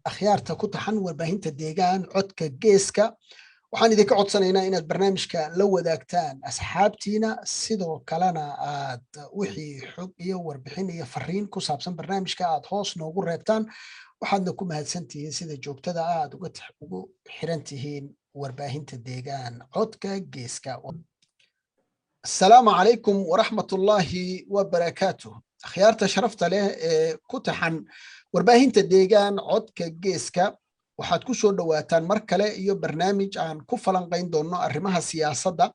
akhyaarta ku taxan warbaahinta deegaan codka geeska waxaan idinka codsanaynaa inaad barnaamijka la wadaagtaan asxaabtiina sidoo kalena aad wixii xog iyo warbixin iyo fariin ku saabsan barnaamijka aad hoos noogu reebtaan waxaadna ku mahadsantihiin sida joogtada aad ugu xiran tihiin warbaahinta deegaan codka geeska. Assalaamu calaykum waraxmatullaahi wabarakaatuh. akhyaarta sharafta leh ee ku taxan warbaahinta deegaan codka geeska waxaad ku soo dhawaataan mar kale iyo barnaamij aan ku falanqayn doono arrimaha siyaasadda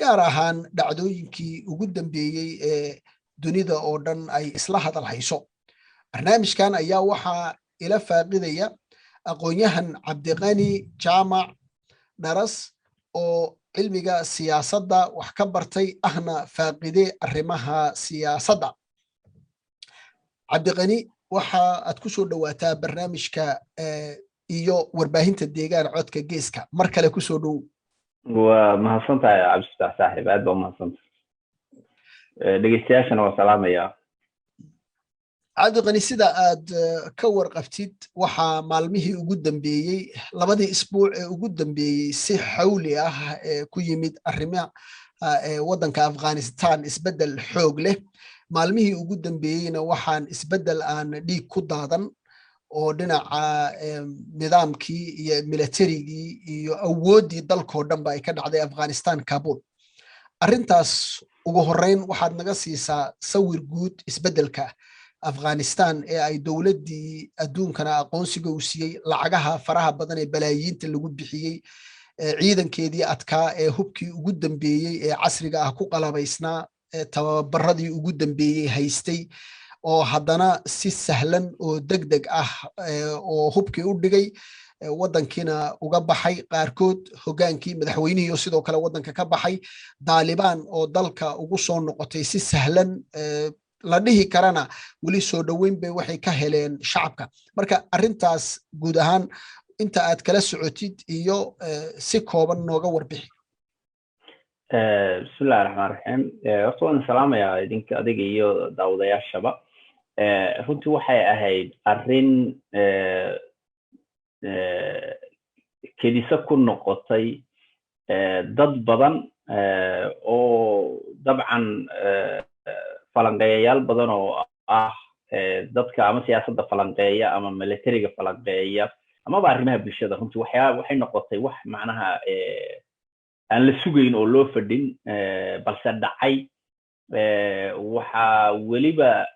gaar ahaan dhacdooyinkii ugu dambeeyey ee dunida oo dhan ay isla hadal hayso. barnaamijkan ayaa waxaa ila faaqidaya aqoon-yahan Cabdiqani Jaamac Dharas oo cilmiga siyaasadda wax ka bartay ahna faaqide arrimaha siyaasadda. Cabdiqani waxa aad ku soo dhawaataa barnaamijka iyo warbaahinta deegaan codka geeska mar kale ku soo dhow. waa mahadsantahay cabdisatax saaxiib, aad baa mahadsantahay. dhegeystayaashana waa salaamaya. Cabdiqani, sida aad ka warqabtid waxaa maalmihii ugu dambeeyey labadii isbuuc ee ugu dambeeyey si xawli ah ku yimid arrimaha waddanka Afghanistan isbeddel xoog leh. maalmihii ugu dambeeyeyna waxaan isbeddel aan dhiig ku daadan oo dhinaca nidaamkii iyo militarigii iyo awooddii dalkoo dhanba ay ka dhacday Afghanistan Kabul. arrintaas ugu horreyn waxaad naga siisaa sawir guud isbeddelka Afghanistan ee ay dowladdii adduunkana aqoonsiga u siiyey, lacagaha faraha badan ee balaayiinta lagu bixiyey, ciidankeedii adkaa ee hubkii ugu dambeeyey ee casriga ah ku qalabaysnaa, tababaradii ugu dambeeyey haystay, oo haddana si sahlan oo degdeg ah oo hubkii u dhigay, waddankiina uga baxay qaarkood, hogaankii madaxweynihii oo sidoo kale waddanka ka baxay, Daalibaan oo dalka ugu soo noqotay si sahlan, la dhihi karana weli soo dhoweyn bay waxay ka heleen shacabka. marka arrintaas guud ahaan inta aad kala socotid iyo si kooban nooga warbixi. bismillahi raxmaan raxiim. horta waan salaamayaa idinka adiga iyo daawadayaashaba. runtii waxay ahayd arrin kedisa ku noqotay dad badan oo dabcan falanqeeyayaal badan oo ah dadka ama siyaasadda falanqeeya ama militariga falanqeeya amaba arrimaha bulshada. runtii waxay noqotay wax macnaha aan la sugayn oo loo fadhin, balse dhacay. waxaa weliba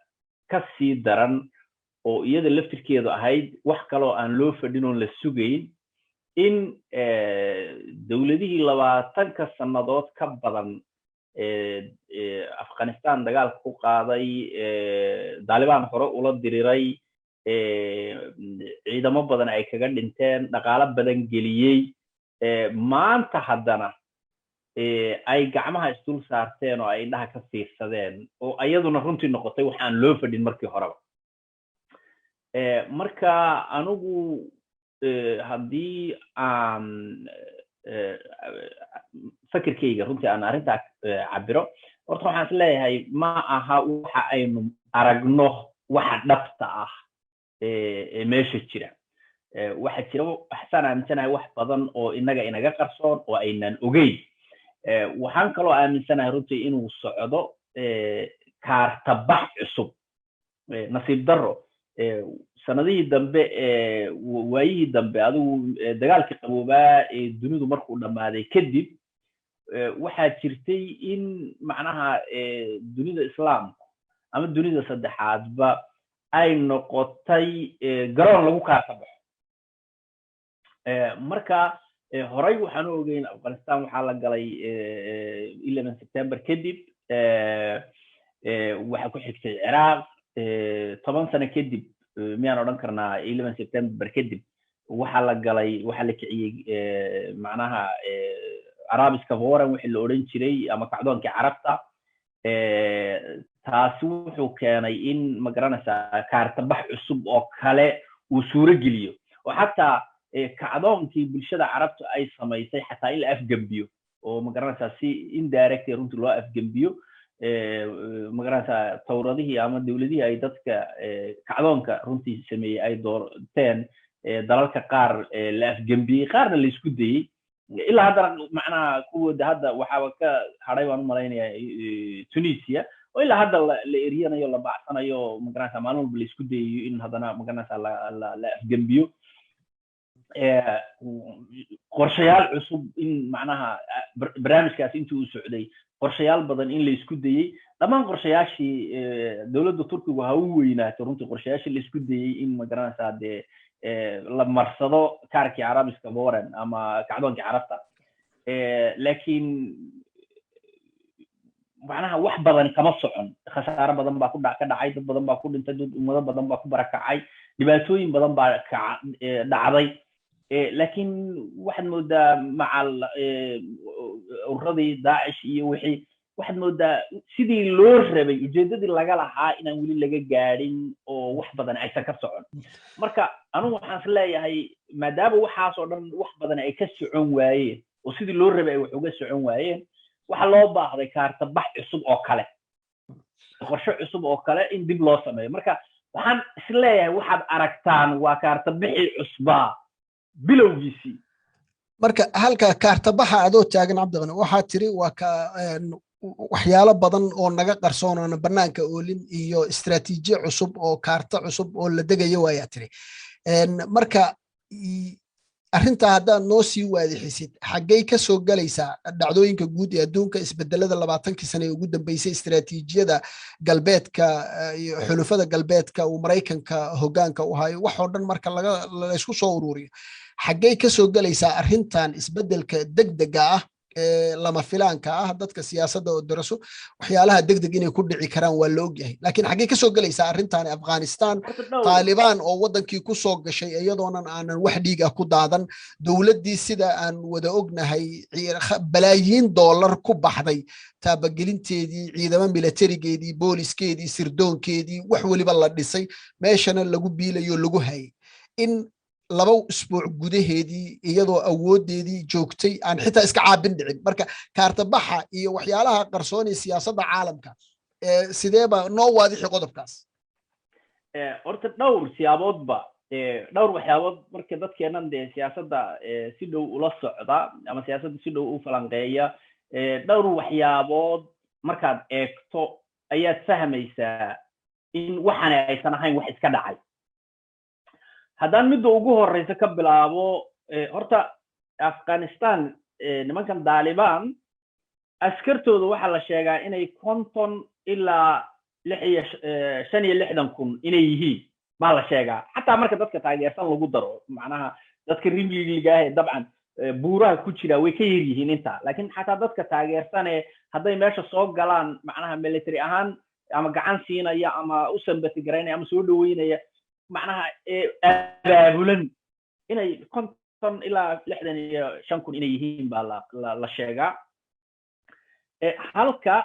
ka sii daran oo iyada laftirkeedu ahayd wax kaloo aan loo fadhin oon la sugayn, in dowladihii 20 sannadood ka badan Afghanistan dagaalka ku qaaday, Daalibaan hore ula diriray, ciidamo badan ay kaga dhinteen, dhaqaale badan geliyey, maanta haddana ay gacmaha isdul saarteen oo ay indhaha ka fiirsadeen, oo ayaduna runtii noqotay wax aan loo fadhin markii horeba. marka anigu haddii aan fakirkayga runtii aan arrintaa cabiro, horta waxaan is leeyahay ma aha waxa aynu aragno waxa dhabta ah ee meesha jira. waxa jira waxaan aaminsanahay wax badan oo inaga qarsoon oo aynaan ogeyn. waxaan kaloo aaminsanahay runtii inuu socdo kaartabax cusub. nasiib darro sanadihii dambe waayihii dambe adigu dagaalkii qaboobaa ee dunidu markuu dhammaaday kadib, waxaa jirtay in macnaha dunida islaamka ama dunida saddexaadba ay noqotay garoon lagu kaartabaxo. marka horey waxaan u ogeyn Afghanistan waxaa la galay 11 September kadib, waxaa ku xigtay Ciraaq 10 sano kadib, miyaan odhan karnaa 11 September kadib waxaa la kiciyey macnaha Arabiska Forum wixii la odhan jiray ama kacdoonkii carabta. taasi wuxuu keenay in magaranaysaa kaartabax cusub oo kale uu suuro geliyo, oo xataa kacdoonkii bulshada carabta ay samaysay xataa in la afgembiyo, oo magaranaysaa si indirect runtii loo afgembiyo. magaranaysaa tawradihii ama dawladihii ay dadka kacdoonka runtii sameeyay ay doorteen dalalka qaar la afgembiyey qaarna la isku dayey ilaa haddana macnaha kuwooda hadda waxaaba ka hadhay baan u malaynayaa Tunisia oo ilaa hadda la eriyanayo la baacsanayo magaranaysa maalin walba la isku dayayo in haddana magaranaysa la afgembiyo qorshayaal cusub in macnaha barnaamijkaas intii uu socday qorshayaal badan in la isku dayey dhammaan qorshayaashii dowladda Turkigu ha u weynaato runtii qorshayaashii la isku dayey in magaranaysa dee la marsado kaarkii Arabiska Boran ama kacdoonkii Carabta laakiin macnaha wax badan kama socon khasaaro badan baa ka dhacay dad badan baa ku dhintay dad ummado badan baa ku barakacay dhibaatooyin badan baa dhacday laakiin waxaad moodaa macal urradii Daesh iyo wixii waxaad moodaa sidii loo rabay ujeedadii laga lahaa inaan weli laga gaadhin oo wax badan aysan ka socon marka anigu waxaan is leeyahay maadaama waxaas oo dhan wax badan ay ka socon waayeen oo sidii loo rabay ay wax uga socon waayeen waxa loo baahday kaarta bax cusub oo kale qorshe cusub oo kale in dib loo sameeyo marka waxaan is leeyahay waxaad aragtaan waa kaarta bixi cusbaa bilowgiisii marka halka kaarta baxa adoo taagan Cabdiqani waxa tiri waa ka waxyaalo badan oo naga qarsoon oo banaanka oolin iyo istiraatiijiye cusub oo kaarta cusub oo la degayo waa tiri marka arrinta hadda noo sii waadixisid xaggay ka soo galaysaa dhacdooyinka guud ee adduunka isbedelada 20 sano ugu dambeysay istiraatiijiyada galbeedka iyo xulufada galbeedka uu Mareykanka hoggaanka u hayo wax oo dhan marka la isku soo ururiyo xaggay ka soo galaysaa arrintan isbedelka degdega ah lama filaanka ah dadka siyaasadda oo daraso waxyaalaha degdeg inay ku dhici karaan waa la ogyahay laakiin xaggee ka soo galaysaa arrintan Afghanistan Taliban oo wadankii ku soo gashay iyadoonan aanan wax dhiig ah ku daadan dawladdii sida aan wada ognahay balaayiin dollar ku baxday taabagelinteedii ciidamada militarigeedii booliskeedii sirdoonkeedii wax waliba la dhisay meeshana lagu biilayo lagu hayay in laba usbuuc gudaheedii iyadoo awoodeedii joogtay aan xitaa iska caabin dhicin marka kaarta baxa iyo waxyaalaha qarsoon ee siyaasadda caalamka sideeba noo waadixi qodobkaas horta dhowr waxyaabood marka dadkeenan dee siyaasadda si dhow ula socda ama siyaasadda si dhow u falanqeeya dhowr waxyaabood markaad eegto ayaad fahmaysaa in waxana aysan ahayn wax iska dhacay haddaan midda ugu horeysa ka bilaabo horta Afghanistan nimankan Taliban askartooda waxa la sheegaa inay 50 ilaa 65,000 inay yihiin baa la sheegaa xataa marka dadka taageersan lagu daro macnaha dadka rimliga ah dabcan buuraha ku jira way ka yar yihiin inta laakiin xataa dadka taageersan hadday meesha soo galaan macnaha military ahaan ama gacan siinaya ama u sambati gareynaya ama soo dhaweynaya macnaha abaabulan inay 50 ilaa 65,000 inay yihiin baa la sheegaa halka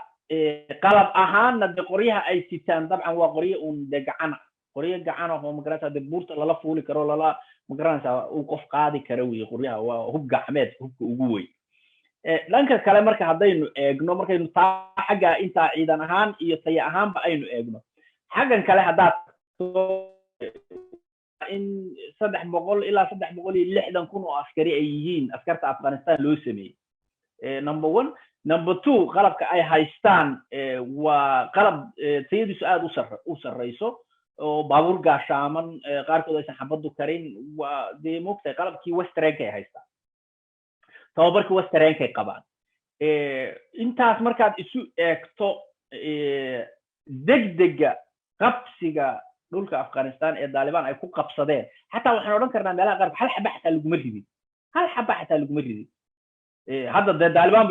qalab ahaanna de qoryaha ay sitaan dabcan waa qoryo de gacan oo magaranaysa de buurta lala fuuli karo lala magaranaysa uu qof qaadi karo weey qoryaha waa hub gacmeed hubka ugu weyn dhanka kale marka haddaynu eegno markaynu xagga inta ciidan ahaan iyo taya ahaanba aynu eegno xaggan kale haddaad in 300 ilaa 360,000 oo askari ay yihiin askarta Afghanistan loo sameeyay number 1 number 2 qalabka ay haystaan waa qalab tayadiisu aad u sarreyso oo baabuur gaashaaman qaarkood aysan xabadu karin waa de moogtay qalabkii westernka ay haystaan tababarkii westernka ay qabaan intaas markaad isu eegto degdega qabsiga dhulka Afghanistan ee Taliban ay ku qabsadeen xataa waxaan oran karnaa meelaha qaar hal xaba xataa laguma ridin hadda Taliban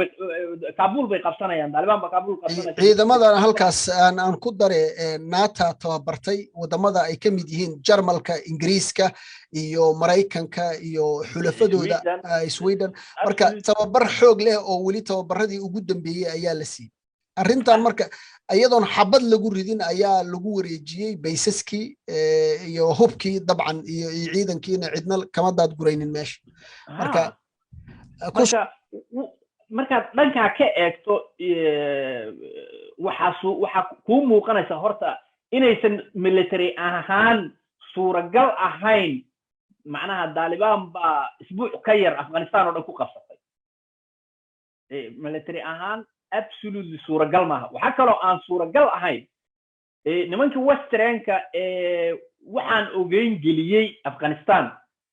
Kabul bay qabsanayaan Taliban ba Kabul qabsanayaan ciidamadan halkaas aan ku dare NATO tababartay wadamada ay ka mid yihiin Jarmalka Ingiriiska iyo Mareykanka iyo xulafadooda Sweden marka tababar xoog leh oo wali tababaradii ugu dambeeyay ayaa la siiyay arrintan marka ayadoon xabad lagu ridin ayaa lagu wareejiyay baysaskii iyo hubkii dabcan iyo ciidankiina cidna kama daad guraynin meesha marka dhanka ka eegto waxa ku muuqanaysa horta inaysan military ahaan suuragal ahayn معناها دالبان با اسبوع كير افغانستان oo dhan ku qabsatay military ahaan absolutely suuragal maaha waxa kale oo aan suuragal ahayn nimankii westernka waxaan ogeyn geliyay Afghanistan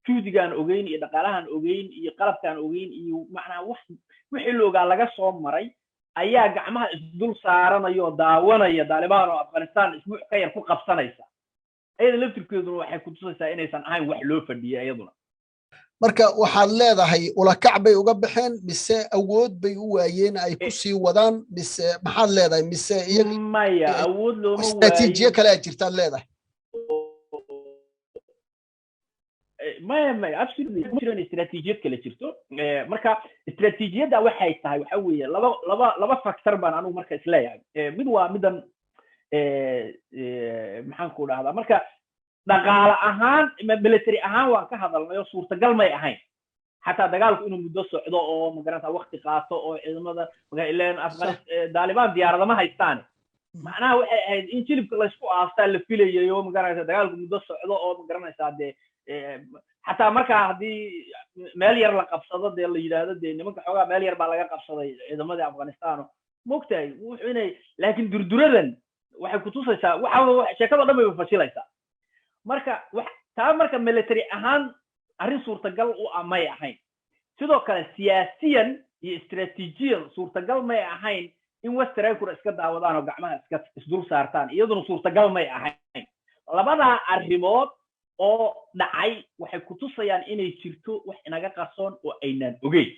juudigaan ogeyn iyo dhaqaalahan ogeyn iyo qalabkaan ogeyn iyo macnaha wixii looga laga soo maray ayaa gacmaha isdul saaranayo daawanaya Taliban oo Afghanistan isbuuc ka yar ku qabsanaysa ayada laftirkeedu waxay ku tusaysaa inaysan ahayn wax loo fadhiyo ayaduna marka waxaad leedahay ula kac bay uga baxeen mise awood bay u waayeen ay ku sii wadaan mise maxaad leedahay mise iyaga maya awood looma waayo istaraatiijiye kale aad jirtaad leedahay maya absolutely jiraan istaraatiijiyad kale jirto marka istaraatiijiyada waxay tahay waxa weeye laba factor baan anigu marka isleeyahay mid waa midan maxaan ku dhahdaa marka dhaqaale ahaan military ahaan waan ka hadalnay oo suurtagal may ahayn xataa dagaalku inuu muddo socdo oo magaranta waqti qaato oo ciidamada ileen Afghanistan Taliban diyaarada ma haystaan macnaha waxay ahayd in jilibka la isku aastaa la filayo magaranta dagaalku muddo socdo oo magaranaysa xataa marka hadii meel yar la qabsado la yiraahdo nimanka xogaa meel yar baa laga qabsaday ciidamada Afghanistan moogtay wuxuu inay laakiin durduradan waxay ku tusaysaa waxa sheekada dhan bay fashilaysaa marka taa marka military ahaan arrin suurtagal u amay ahayn sidoo kale siyaasiyan iyo istaraatiijiyan suurtagal may ahayn in westernku iska daawadaan oo gacmaha iska isdul saartaan iyaduna suurtagal may ahayn labada arrimood oo dhacay waxay ku tusayaan inay jirto wax inaga qarsoon oo aynaan ogeyn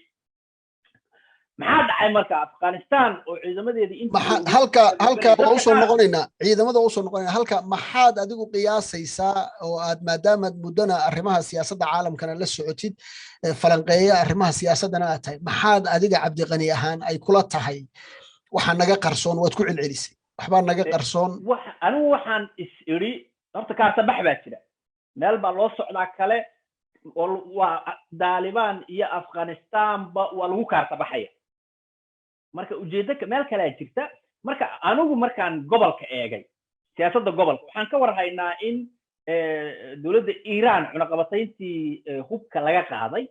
maxaa dhacay marka Afghanistan oo ciidamadeedii inta halka oo soo noqonayna ciidamada oo soo noqonayna halka maxaad adigu qiyaasaysaa oo aad maadaama mudana arrimaha siyaasadda caalamkana la socotid falanqeeya arrimaha siyaasadana aad tahay maxaad adiga Cabdiqani ahaan ay kula tahay waxa naga qarsoon waad ku celcelisay waxba naga qarsoon anigu waxaan is iri horta ka sabax baa jira meel baa loo socdaa kale waa Taliban iyo Afghanistan ba waa lagu ka sabaxaya marka ujeedada meel kale jirta marka anigu markaan gobolka eegay siyaasadda gobolka waxaan ka warhaynaa in dawladda Iran cunaqabatayntii hubka laga qaaday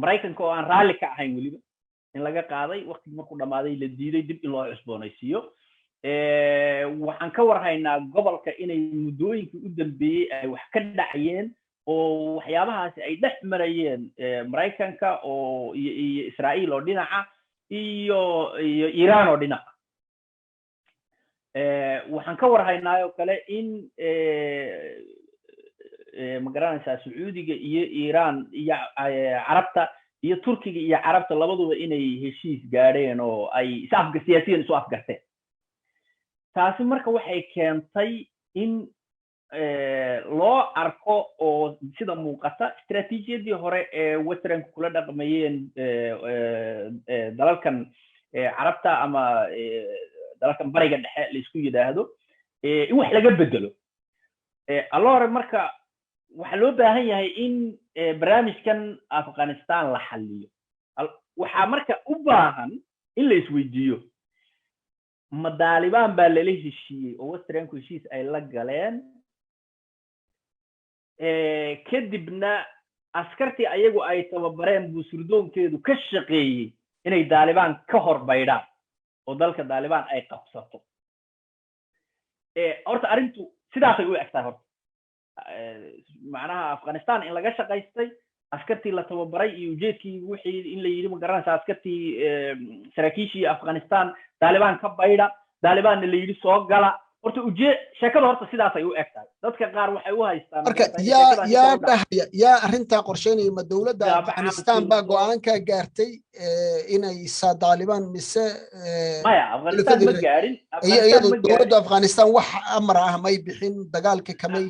Mareykanka oo aan raali ka ahayn waliba in laga qaaday waqti markuu dhamaaday la diiday dib in loo cusboonaysiiyo waxaan ka warhaynaa gobolka inay muddooyinkii u dambeeyay ay wax ka dhacayeen oo waxyaabahaasi ay dhex marayeen Mareykanka oo iyo Israa'iil oo dhinaca iyo Iran oo dhinaca waxaan ka warhaynaa oo kale in magaranaysa Sacuudiga iyo Iran iyo Carabta iyo Turkiga iyo Carabta labaduba inay heshiis gaadheen oo ay siyaasiyan isu afgarteen taasi marka waxay keentay in loo arko oo sida muuqata istaraatiijiyadii hore ee westernku kula dhaqmayeen dalalkan Carabta ama dalalkan bariga dhexe la isku yiraahdo in wax laga bedelo alloore marka waxa loo baahan yahay in barnaamijkan Afghanistan la xalliyo waxa marka u baahan in la isweydiiyo ma Taliban baa la heshiiyay oo westernku heshiis ay la galeen kadibna askartii ayagu ay tababareen buu surdoonkeedu ka shaqeeyay inay Taliban ka horbaydaan oo dalka Taliban ay qabsato horta arintu sidaasay u egtaa horta macnaha Afghanistan in laga shaqaystay askartii la tababaray iyo ujeedkii wixii in la yiri ma garanaysa askartii saraakiishii Afghanistan Taliban ka bayda Taliban la yiri soo gala horta sheekada horta sidaas ay u egtahay dadka qaar waxay u haystaan marka yaa arinta qorsheynaya ma dawladda Afghanistan baa go'aan ka gaartay inay Taliban mise maya Afghanistan ma gaarin dawladda Afghanistan wax amar ah may bixin dagaalka kamay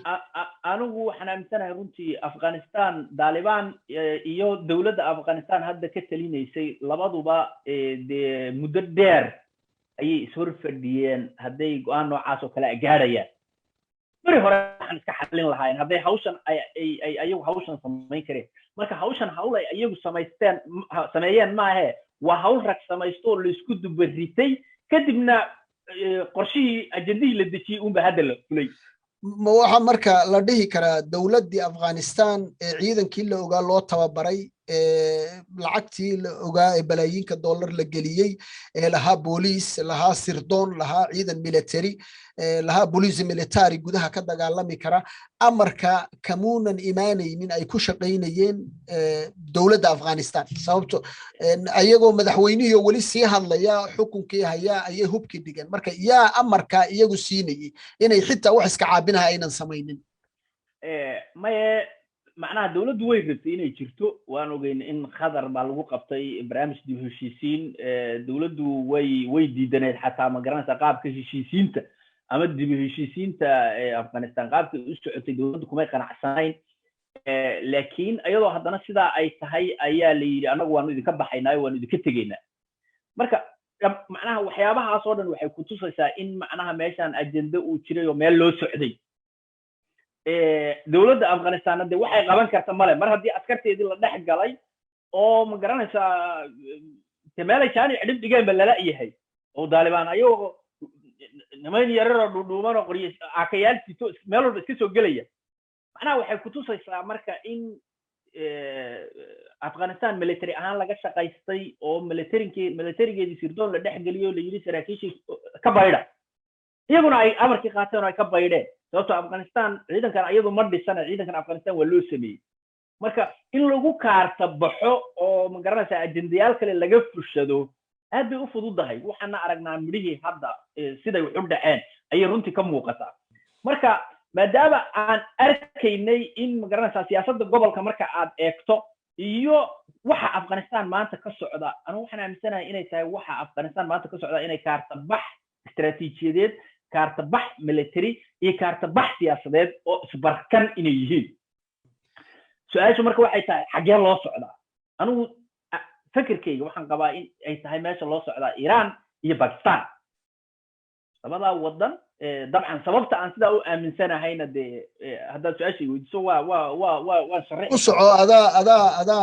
anigu waxaan aaminsanahay runtii Afghanistan Taliban iyo dawladda Afghanistan hadda ka talinaysay labaduba muddo dheer ayay ishor fadhiyeen hadday go'aan noocaas oo kale gaarayaan bari hore waxaan iska xalin lahayn hadday hawshan ay ayagu hawshan samayn kareen marka hawshan hawl ay ayagu sameeyeen maahe waa hawl rag samaysto la isku dubaritay kadibna qorshihii ajandihii la dejiyay unba hadda la fulay ma waxa marka la dhihi karaa dowladdii Afghanistan ee ciidankii la ogaa loo tababaray lacagtii la ogaa ee balaayiinka dollar la geliyey ee lahaa booliis lahaa sirdoon lahaa ciidan military lahaa booliis military gudaha ka dagaalami kara amarka kamuunan imaanaynin ay ku shaqaynayeen dowladda Afghanistan sababto ayagoo madaxweynihii wali sii hadlaya xukunkii haya ayay hubkii dhigeen marka yaa amarka iyagu siinayay inay xitaa wax iska caabinaha aynan samaynin maye macnaha dowladdu way rabtay inay jirto waan ogeyn in khadar baa lagu qabtay barnaamij dib u heshiisiin dowladdu way diidaneed xataa ma garanaysaa qaabka heshiisiinta ama dib u heshiisiinta Afghanistan qaabka u socotay dowladdu kumay qanacsanayn laakiin iyadoo haddana sidaa ay tahay ayaa la yidhi anagu waanu idinka baxaynaa waanu idinka tegaynaa marka macnaha waxyaabahaas oo dhan waxay ku tusaysaa in macnaha meeshan ajenda uu jiray oo meel loo socday dowladda Afghanistan de waxay qaban karta male mar haddii askarteedii la dhex galay oo ma garanaysaa meelay jaani cidhib dhigeen ba lala yahay oo Taliban ayagoo niman yararo dhuudhuuman oo qoriyo akayaal sito meel walba iska soo gelaya macnaha waxay ku tusaysaa marka in Afghanistan military ahaan laga shaqaystay oo militarigeedii sirdoon la dhex geliyo la yiri saraakiishii ka bayda iyaguna ay amarkii qaateen oo ay ka baydeen sababtoo Afghanistan ciidankan ayadu ma dhisana ciidankan Afghanistan waa loo sameeyay marka in lagu kaarta baxo oo ma garanaysaa ajendayaal kale laga fushado aad bay u fududahay waxaana aragnaa midhihii hadda siday u dhaceen ayay runtii ka muuqataa marka maadaama aan arkaynay in ma garanaysaa siyaasadda gobolka marka aad eegto iyo waxa Afghanistan maanta ka socda anu waxaan aaminsanahay inay tahay waxa Afghanistan maanta ka socda inay kaarta bax istiraatiijiyadeed kaarta bax military iyo kaarta bax siyaasadeed oo isbarkan inay yihiin su'aashu marka waxay tahay xagee loo socdaa anigu fikirkayga waxaan qabaa in ay tahay meesha loo socdaa Iran iyo Pakistan labada wadan dabcan sababta aan sidaa u aaminsanahayna de hadda su'aashay weydiiso waa sharci u soco ada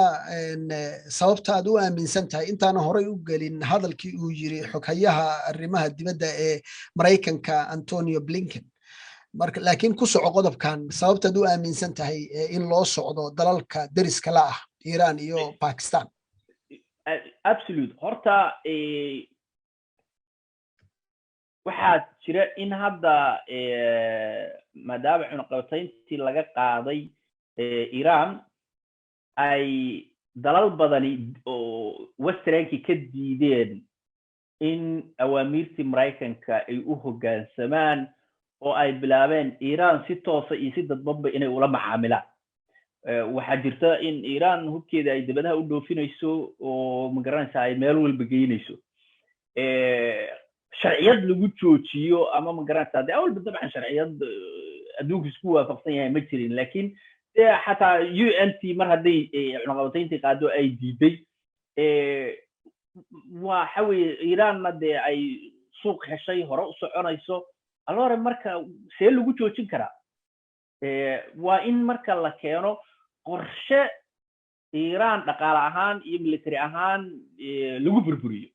sababta aad u aaminsan tahay intaan horay u gelin hadalkii uu yiri xoghayaha arrimaha dibadda ee Mareykanka Antonio Blinken marka laakiin ku soco qodobkan sababta aad u aaminsan tahay in loo socdo dalalka deriska la ah Iran iyo Pakistan absolute horta waxaa jira in hadda maadaama cunaqabatayntii laga qaaday Iran ay dalal badani oo westernki ka diideen in awaamirtii Mareykanka ay u hoggaansamaan oo ay bilaabeen Iran si toos ah iyo si dadbanba inay ula macaamilaan waxaa jirta in Iran hubkeeda ay dibadaha u dhoofinayso oo ma garanaysaa ay meel walba geynayso sharciyad lagu joojiyo ama ma garanaysaa de awalba dabcan sharciyad adduunka isku waafaqsan yahay ma jirin laakiin xataa UNT mar hadday cunaqabatayntii qaado ay diiday waxa weeye Iranna de ay suuq heshay hore u soconayso alore marka see lagu joojin karaa waa in marka la keeno qorshe Iran dhaqaale ahaan iyo military ahaan lagu burburiyo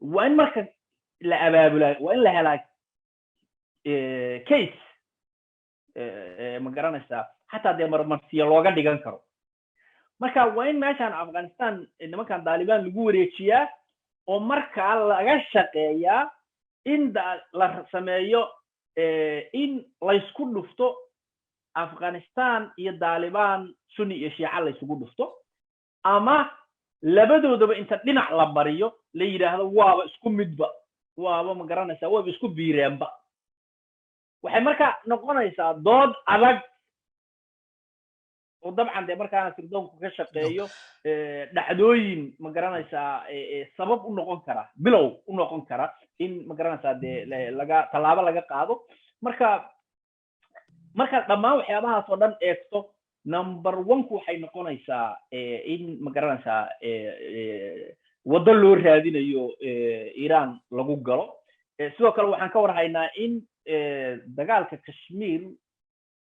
waa in marka la abaabulaa waa in la helaa case ma garanaysaa xataa dee marmarsiyo looga dhigan karo marka waa in meeshaan Afghanistan nimankan Taliban lagu wareejiyaa oo markaa laga shaqeeyaa in la sameeyo in la isku dhufto Afghanistan iyo Taliban Sunni iyo Shiica la isugu dhufto ama labadoodaba inta dhinac la bariyo la yiraahdo waaba isku midba waaba ma garanaysaa waaba isku biireenba waxay marka noqonaysaa dood adag oo dabcan de markaa sirdoonku ka shaqeeyo dhacdooyin ma garanaysaa sabab u noqon kara bilow u noqon kara in ma garanaysaa de tallaabo laga qaado marka dhammaan waxyaabahaas oo dhan eegto number 1 waxay noqonaysaa in ma garanaysaa waddo loo raadinayo Iran lagu galo sidoo kale waxaan ka warhaynaa in dagaalka Kashmir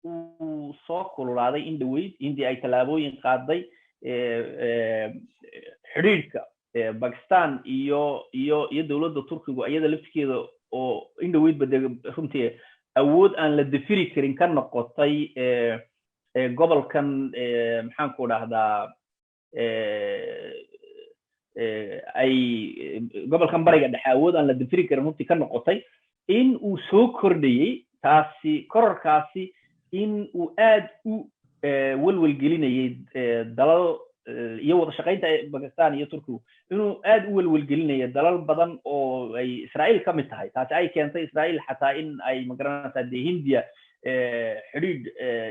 uu soo kululaaday in dhaweyd indii ay tallaabooyin qaaday xiriirka Pakistan iyo dowladda Turkiga iyada laftigeeda oo in dhaweyd runtii awood aan la difiri karin ka noqotay gobolkan maxaan ku dhahdaa ay gobolkan bariga dhexe awood aan la difiri karin runtii ka noqotay in uu soo kordhayey taasi kororkaasi in uu aad u welwelgelinayay dalal iyo wada shaqaynta Pakistan iyo Turkiga inuu aad u welwelgelinayay dalal badan oo ay Israa'iil ka mid tahay taasi ay keentay Israa'iil xataa in ay magaranaysaa Hindiya xiriid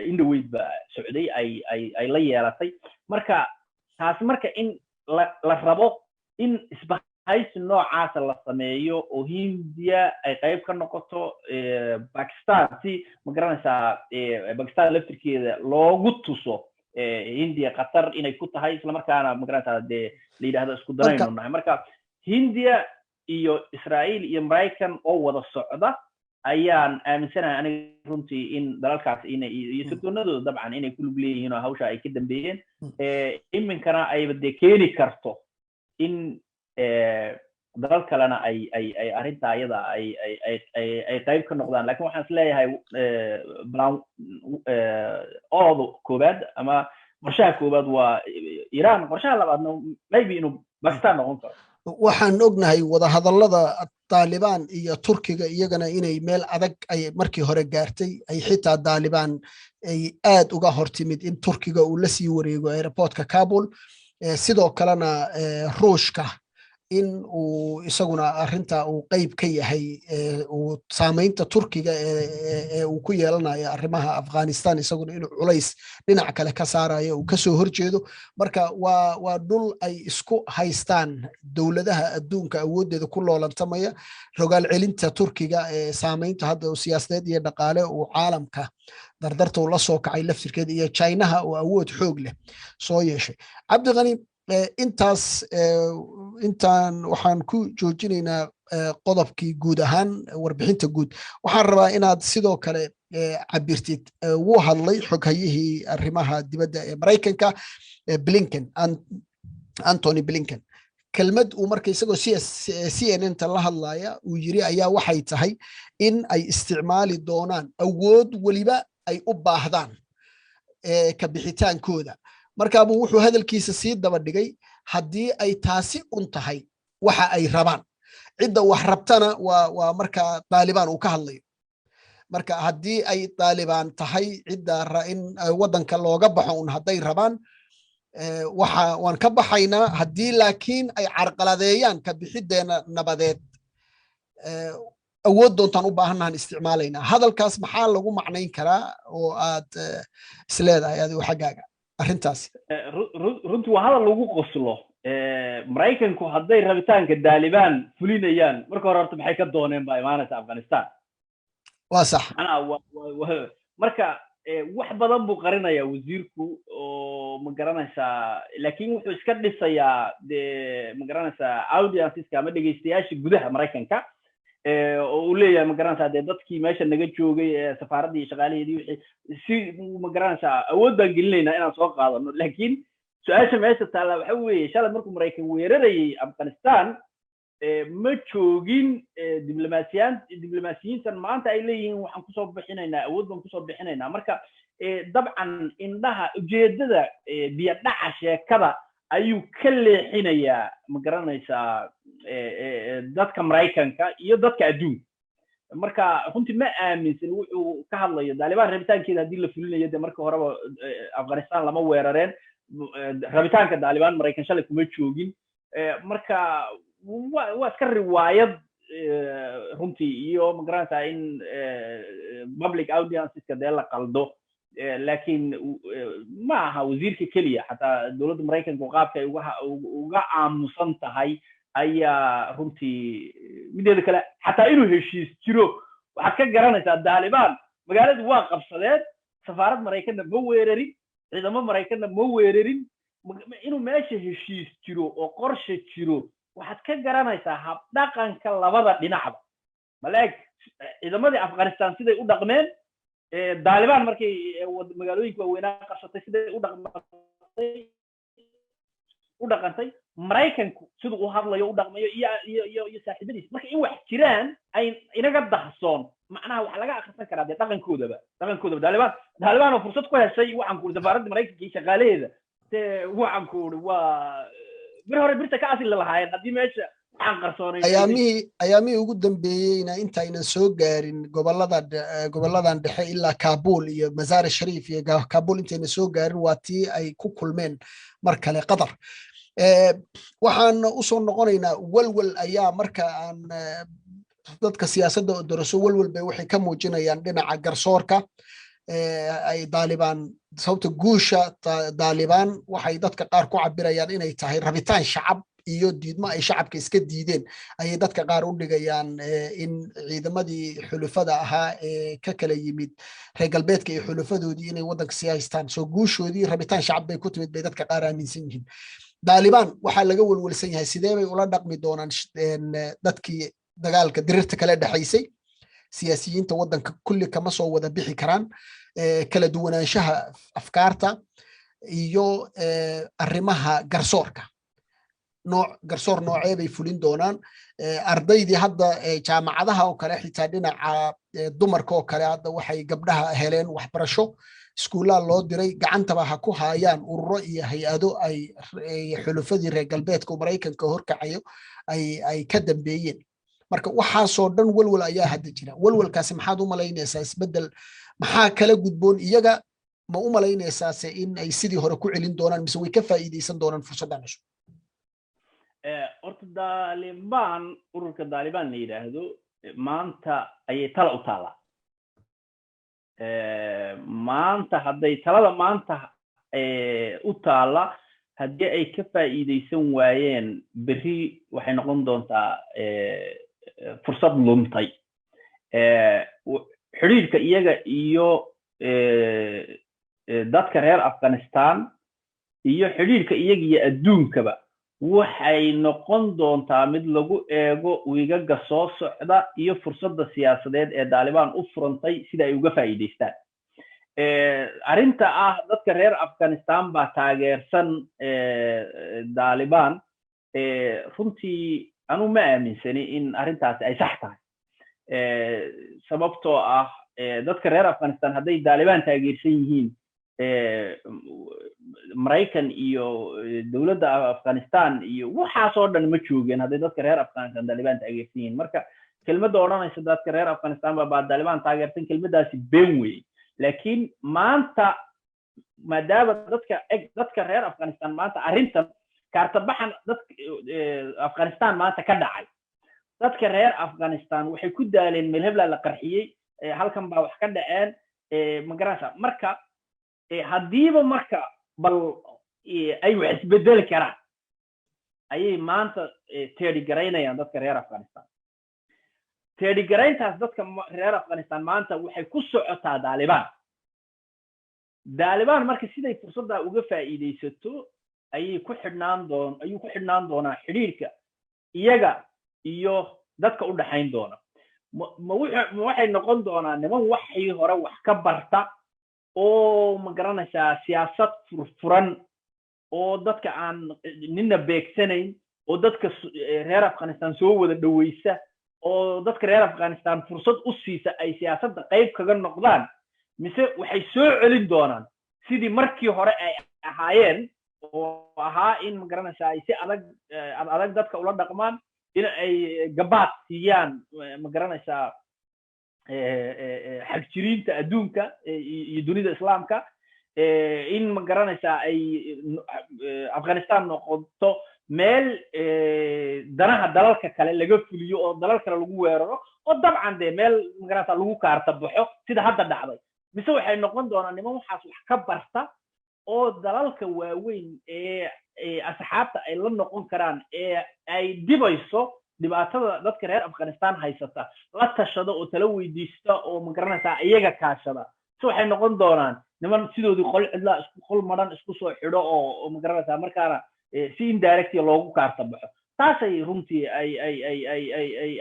indhaweyd ba socday ay la yeelatay marka taasi marka in la rabo in isbahaysi noocaas la sameeyo oo Hindiya ay qayb ka noqoto Pakistan si magaranaysaa Pakistan laftirkeeda loogu tuso Hindiya Qatar inay ku tahay isla markaana magaranaysaa la yiraahdo isku darayno nahay marka Hindiya iyo Israa'iil iyo Mareykan oo wada socda ayaan aaminsanahay aniga runtii in dalalkaas inay iyo sirdoonadooda dabcan inay ku lug leeyihiin oo hawsha ay ka dambeeyeen iminkana ayba keeni karto in dalal kalena ay arrinta ayada ay qayb ka noqdaan laakiin waxaan is leeyahay oodo koobaad ama qorshaha koobaad waa Iran qorshaha labaadna maybe inuu Pakistan noqon karo waxaan ognahay wadahadallada Taliban iyo Turkiga iyagana inay meel adag ay markii hore gaartay ay xitaa Taliban ay aad uga hortimid in Turkiga uu la sii wareego airportka Kabul sidoo kalena Ruushka in uu isaguna arrinta uu qayb ka yahay uu saameynta Turkiga uu ku yeelanayo arrimaha Afghanistan isaguna inuu culays dhinac kale ka saarayo uu ka soo horjeedo marka waa dhul ay isku haystaan dawladaha adduunka awoodeeda ku loolantamaya rogaal celinta Turkiga saameynta hadda siyaasadeed iyo dhaqaale uu caalamka dardarta uu la soo kacay laftirkeeda iyo Chinaha oo awood xoog leh soo yeeshay Cabdi Qani intaan waxaan ku joojinaynaa qodobkii guud ahaan warbixinta guud waxaan rabaa inaad sidoo kale cabirtid wuu hadlay xoghayihii arrimaha dibadda ee Mareykanka Blinken Anthony Blinken kelmad uu markay isagoo CNN ta la hadlaya uu yiri ayaa waxay tahay in ay isticmaali doonaan awood waliba ay u baahdaan ka bixitaankooda markaaba wuxuu hadalkiisa sii daba dhigay haddii ay taasi un tahay waxa ay rabaan cidda wax rabtana waa marka Taliban uu ka hadlayo marka haddii ay Taliban tahay cidda in wadanka looga baxo un hadday rabaan waan ka baxaynaa haddii laakiin ay carqaladeeyaan ka bixideena nabadeed awood doontaan u baahannahan isticmaalaynaa hadalkaas maxaa lagu macnayn karaa oo aad isleedahay adigu xaggaaga arrintaas runtii waa hadal lagu qoslo Mareykanku hadday rabitaanka Taliban fulinayaan marka hore horta maxay ka dooneen baa imaanaysa Afghanistan waa sax marka wax badan buu qarinayaa wasiirku oo ma garanaysaa laakiin wuxuu iska dhisayaa ma garanaysaa audienceska ama dhageystayaasha gudaha Mareykanka oo uu leeyahay ma garanaysaa dadkii meesha naga joogay safaaradii shaqaalaheedii wixii si ma garanaysaa awood baan gelinaynaa inaan soo qaadano laakiin su'aasha meesha taala waxa weeye shalay markuu Mareykan weerarayay Afghanistan ma joogin diblomaasiyiintan maanta ay leeyihiin waxaan ku soo bixinaynaa awood baan ku soo bixinaynaa marka dabcan indhaha ujeedada biyo dhaca sheekada ayuu ka leexinayaa ma garanaysaa dadka Mareykanka iyo dadka adduunka marka runtii ma aaminsan wuxuu ka hadlayo Taliban rabitaankeeda hadii la fulinayo de marka horeba Afghanistan lama weerareen rabitaanka Taliban Mareykan shalay kuma joogin marka waa iska riwaayad runtii iyo ma garanaysaa in public audienceska de la qaldo laakiin ma aha wasiirka kaliya xataa dawladda Mareykanka qaabka ay uga aamusan tahay ayaa runtii mideeda kale xataa inuu heshiis jiro waxaad ka garanaysaa Taliban magaaladu waa qabsadeen safaarad Mareykanna ma weerarin ciidamo Mareykanna ma weerarin inuu meesha heshiis jiro oo qorshe jiro waxaad ka garanaysaa hab dhaqanka labada dhinacba baleeg ciidamadii Afghanistan siday u dhaqmeen Taliban markay magaalooyinka waaweynaa qabsatay siday u dhaqantay Mareykanku siduu u hadlayo u dhaqmayo iyo saaxiibadiis marka in wax jiraan ay inaga dahsoon macnaha wax laga akhrisan karaa dhaqankoodaba Taliban oo fursad ku heshay waxaan ku safaaradda Mareykanka iyo shaqaaleeda waxaan ku waa bir hore birta ka asil lahaayeen haddii meesha waxaan qarsoonay ayaamihii ugu dambeeyeyna intaynan soo gaarin goboladan dhexe ilaa Kabul iyo Mazaar Sharif iyo Kabul intaynan soo gaarin waa tii ay ku kulmeen mar kale Qatar waxaan u soo noqonaynaa walwal ayaa marka aan dadka siyaasadda daraso walwal bay waxay ka muujinayaan dhinaca garsoorka ay Taliban sababta guusha Taliban waxay dadka qaar ku cabirayaan inay tahay rabitaan shacab iyo diidmo ay shacabka iska diideen ayay dadka qaar u dhigayaan in ciidamadii xulufada ahaa ee ka kala yimid reer galbeedka iyo xulufadoodii inay waddanka sii haystaan soo guushoodii rabitaan shacab bay ku timid bay dadka qaar aaminsan yihiin Taliban waxaa laga walwalsan yahay sidee bay ula dhaqmi doonaan dadkii dagaalka dirirta kala dhaxaysay siyaasiyiinta waddanka kulli kama soo wada bixi karaan kala duwanaanshaha afkaarta iyo arrimaha garsoorka garsoor noocee bay fulin doonaan ardaydii hadda jaamacadaha oo kale xitaa dhinaca dumarka oo kale hadda waxay gabdhaha heleen waxbarasho iskuullaa loo diray gacantaba ha ku haayaan ururo iyo hay-ado ay xulufadii reer galbeedka oo Mareykanka horkacayo ay ka dambeeyeen marka waxaasoo dhan walwal ayaa hadda jira walwalkaasi maxaad u malaynaysaa isbeddel maxaa kala gudboon iyaga ma u malaynaysaase in ay sidii hore ku celin doonaan mise way ka faa'iidaysan doonaan fursaddan cusub horta Taliban ururka Taliban la yiraahdo maanta ayay tala u taalaa maanta hadday talada maanta u taala haddii ay ka faa'iidaysan waayeen berri waxay noqon doontaa fursad luntay xiriirka iyaga iyo dadka reer Afghanistan iyo xiriirka iyaga iyo adduunkaba waxay noqon doontaa mid lagu eego wiigaga soo socda iyo fursadda siyaasadeed ee Taliban u furantay sida ay uga faa'iidaystaan arrinta dadka reer Afghanistan baa taageersan Taliban runtii anu ma aaminsani in arrintaasi ay sax tahay sababtoo dadka reer Afghanistan hadday Taliban taageersan yihiin Mareykan iyo dawladda Afghanistan iyo waxaasoo dhan ma joogeen hadday dadka reer Afghanistan Taliban taageersan yihiin marka kelmadda odhanaysa dadka reer Afghanistan baa Taliban taageersan kelmaddaasi been weeye laakiin maanta maadaama dadka reer Afghanistan maanta arrintan kaartabaxan dadka Afghanistan maanta ka dhacay dadka reer Afghanistan waxay ku daaleen meel hebla la qarxiyey halkan baa wax ka dhaceen magarasa marka haddiiba marka bal ay wax isbedeli karaan ayay maanta teedhigaraynayaan dadka reer Afghanistan teedhigarayntaas dadka reer Afghanistan maanta waxay ku socotaa Taliban marka siday fursadda uga faa'iidaysato ayuu ku xidhnaan doonaa xiriirka iyaga iyo dadka u dhaxayn doona waxay noqon doonaa niman waxii hore wax ka barta oo ma garanaysaa siyaasad furfuran oo dadka aan nina beegsanayn oo dadka reer Afghanistan soo wada dhaweysa oo dadka reer Afghanistan fursad u siisa ay siyaasadda qayb kaga noqdaan mise waxay soo celin doonaan sidii markii hore ay ahaayeen oo ahaa in ma garanaysaa ay si adag dadka ula dhaqmaan in ay gabaad siiyaan ma garanaysaa xagjiriinta adduunka iyo dunida islaamka in ma garanaysaa ay Afghanistan noqoto meel danaha dalalka kale laga fuliyo oo dalal kale lagu weeraro oo dabcan dee meel ma garanaysaa lagu kaarta baxo sida hadda dhacday mise waxay noqon doonaan niman waxaas wax ka barta oo dalalka waaweyn asxaabta ay la noqon karaan ay dhibayso dhibaatada dadka reer Afghanistan haysata la tashado oo tala weydiista oo ma garanaysaa iyaga kaashada waxay noqon doonaan niman sidoodii qol maran isku soo xidho oo ma garanaysaa markaana si indirect loogu kaarta baxo taasay runtii